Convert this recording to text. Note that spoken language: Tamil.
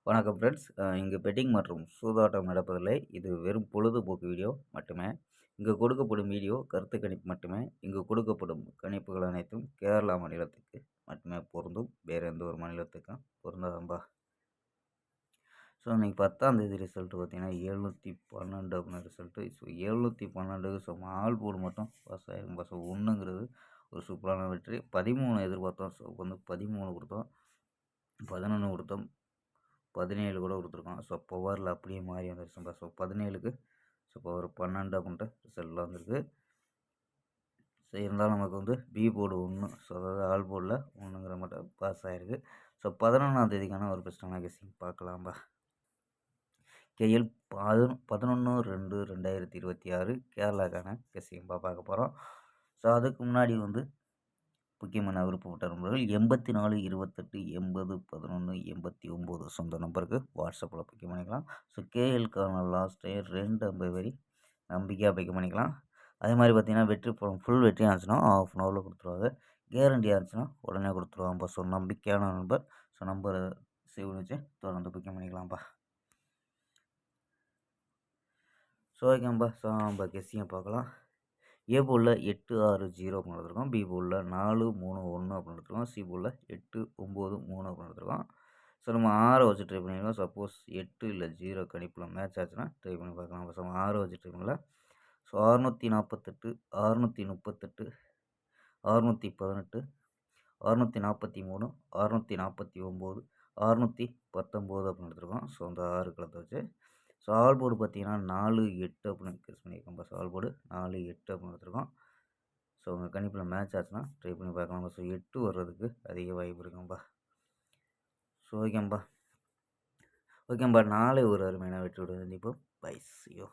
வணக்கம் ஃப்ரெண்ட்ஸ். இங்கு பெட்டிங் மற்றும் சூதாட்டம் நடப்பதில்லை. இது வெறும் பொழுதுபோக்கு வீடியோ மட்டுமே. இங்கு கொடுக்கப்படும் வீடியோ கருத்து கணிப்பு மட்டுமே. இங்கு கொடுக்கப்படும் கணிப்புகள் அனைத்தும் கேரளா மாநிலத்துக்கு மட்டுமே பொருந்தும். வேறு எந்த ஒரு மாநிலத்துக்கும் பொருந்தாதம்பா. ஸோ இன்றைக்கி 10ஆம் தேதி ரிசல்ட்டு பார்த்தீங்கன்னா 712 அப்படின்னு result. So 712 so all board மட்டும் பாஸ் ஆகிருக்கும்பா. ஸோ ஒன்றுங்கிறது ஒரு சூப்பரான வெற்றி. 13 எதிர்பார்த்தோம். ஸோ வந்து 13 கொடுத்தோம், 11 கொடுத்தோம், 17 கூட கொடுத்துருக்கோம். ஸோ பவரில் அப்படியே மாறி வந்துருச்சுப்பா. ஸோ 17க்கு ஸோ பவர் 12 அப்படின்ட்டு ரிசல்ட்டில் வந்திருக்கு. ஸோ இருந்தாலும் நமக்கு வந்து பி போர்டு 1, ஸோ அதாவது ஆல் போர்டில் 1ங்கிற மட்டும் பாஸ் ஆகிருக்கு. ஸோ 11ஆம் தேதிக்கான ஒரு பெஸ்ட்டான கெஸ்ஸிங் பார்க்கலாம்பா. கேஎல் 11/2/2026 கேரளாக்கான கெஸ்ஸிங்பா பார்க்க போகிறோம். ஸோ அதுக்கு முன்னாடி வந்து முக்கியமான விருப்பப்பட்ட நம்பர்கள் 84 28 80 11 89 சொந்த நம்பருக்கு வாட்ஸ்அப்பில் பிக் பண்ணிக்கலாம். ஸோ கேஎல்கான லாஸ்ட் டயர் 2 வெரி நம்பிக்கையாக பிக் பண்ணிக்கலாம். அதே மாதிரி பார்த்தீங்கன்னா வெற்றி ஃபுல் வெற்றி ஆச்சுன்னா ½ அன் ஹவரில் கொடுத்துருவாங்க. கேரண்டி ஆச்சுன்னா உடனே கொடுத்துருவாங்கப்பா. ஸோ நம்பிக்கையான நம்பர். ஸோ நம்பரை சேவ் வச்சு தொடர்ந்து பிக் பண்ணிக்கலாம்ப்பா. ஸோ ஓகேம்பா. ஸோ நம்ம கெஸ்ஸிங்கை பார்க்கலாம். ஏ போலில் 8-6-0 அப்படின்னு எடுத்துருக்கோம். பி போலில் 4-3-1 அப்படின்னு எடுத்துருக்கோம். சி போலில் 8-9-3 அப்படின்னு எடுத்துருக்கோம். ஸோ நம்ம 6 வச்சு ட்ரை பண்ணிக்கலாம். சப்போஸ் 8 இல்லை 0 கணிப்பில் மேட்ச் ஆச்சுன்னா ட்ரை பண்ணி பார்க்கலாம். ஸோ 6 வச்சு ட்ரை பண்ணல. ஸோ 648, 638, 618, 643, 649, 619 அப்படின்னு எடுத்துருக்கோம். ஸோ அந்த 6 களத்தை வச்சு ஸோ ஆல் போர்டு பார்த்தீங்கன்னா 4-8 அப்படின்னு கெஸ் பண்ணியிருக்கோம். ஸோ ஆல் போர்டு 4-8 அப்படின்னு எடுத்துருக்கோம். ஸோ உங்கள் கணிப்பில் மேட்ச் ஆச்சுன்னா ட்ரை பண்ணி பார்க்கலாம்பா. ஸோ 8 வர்றதுக்கு அதிக வாய்ப்பு இருக்கும்பா. ஸோ ஓகேம்பா. நாளை ஒரு அருமையான வெற்றியுடன் சந்திப்போம். பை. C you.